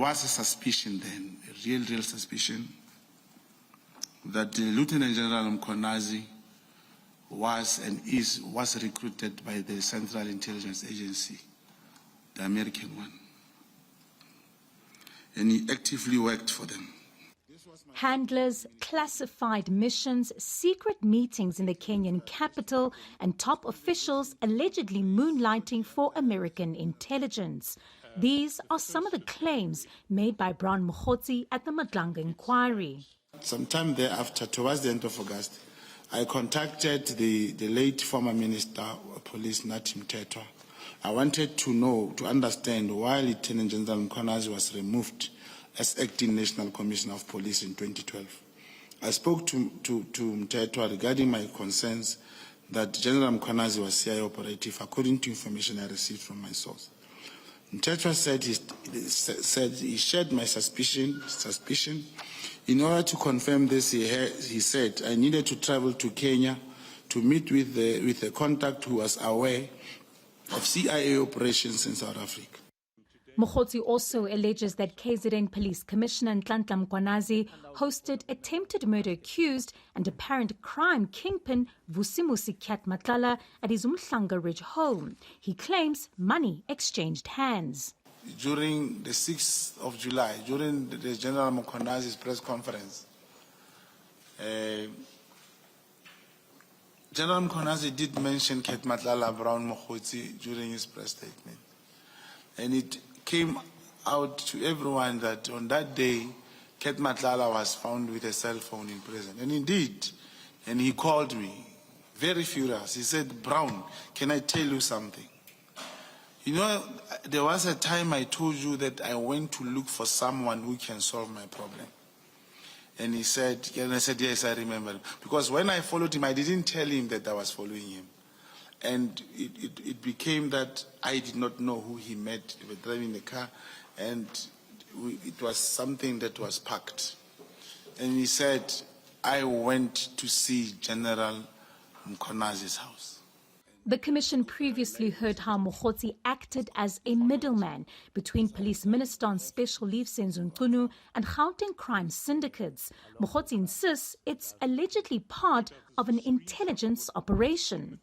was a suspicion then, a real suspicion, that Lieutenant General Mkhwanazi was recruited by the Central Intelligence Agency, the American one, and he actively worked for them. Handlers, classified missions, secret meetings in the Kenyan capital, and top officials allegedly moonlighting for American intelligence. These are some of the claims made by Brown Mogotsi at the Madlanga inquiry. Sometime thereafter, towards the end of August, I contacted the late former Minister of Police, Nathi Mthethwa. I wanted to understand why Lieutenant General Mkhwanazi was removed as acting National Commissioner of Police in 2012. I spoke to Mthethwa regarding my concerns that General Mkhwanazi was CIA operative, according to information I received from my source. Mthethwa said he shared my suspicion. In order to confirm this, he said I needed to travel to Kenya to meet with a contact who was aware of CIA operations in South Africa. Mogotsi also alleges that KZN Police Commissioner Nhlanhla Mkhwanazi hosted attempted murder accused and apparent crime kingpin Vusimusi Kat Matlala at his Umhlanga Ridge home. He claims money exchanged hands. During the 6th of July, during the General Mkhwanazi's press conference, General Mkhwanazi did mention Kat Matlala Brown Mogotsi during his press statement. And it came out to everyone that on that day, Kat Matlala was found with a cell phone in prison. And indeed, and he called me, very furious. He said, "Brown, can I tell you something? You know, there was a time I told you that I went to look for someone who can solve my problem." And he said, and I said, "Yes, I remember." Because when I followed him, I didn't tell him that I was following him. And it became that I did not know who he met. They were driving the car, and it was something that was packed. And he said, "I went to see General Mkhwanazi's house." The Commission previously heard how Mogotsi acted as a middleman between Police Minister on special leave Senzo Mchunu and Gauteng crime syndicates. Mogotsi insists it's allegedly part of an intelligence operation.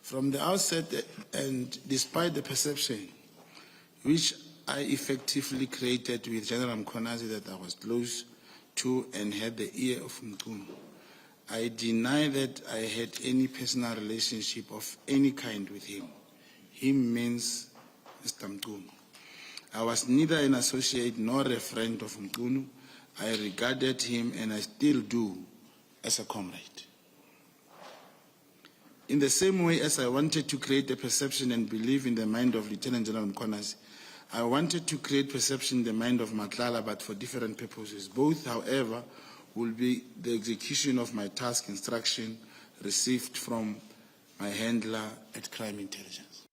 From the outset, and despite the perception which I effectively created with General Mkhwanazi that I was close to and had the ear of Mchunu, I deny that I had any personal relationship of any kind with him. Him means Mr. Mchunu. I was neither an associate nor a friend of Mchunu. I regarded him, and I still do, as a comrade. In the same way as I wanted to create a perception and belief in the mind of Lieutenant General Mkhwanazi, I wanted to create perception in the mind of Matlala, but for different purposes. Both, however, will be the execution of my task instruction received from my handler at Crime Intelligence.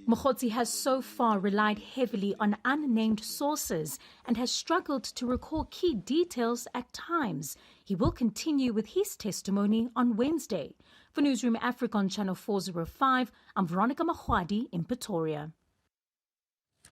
Mogotsi has so far relied heavily on unnamed sources and has struggled to recall key details at times. He will continue with his testimony on Wednesday. For Newsroom Afrika on Channel 405, I'm Veronica in Pretoria.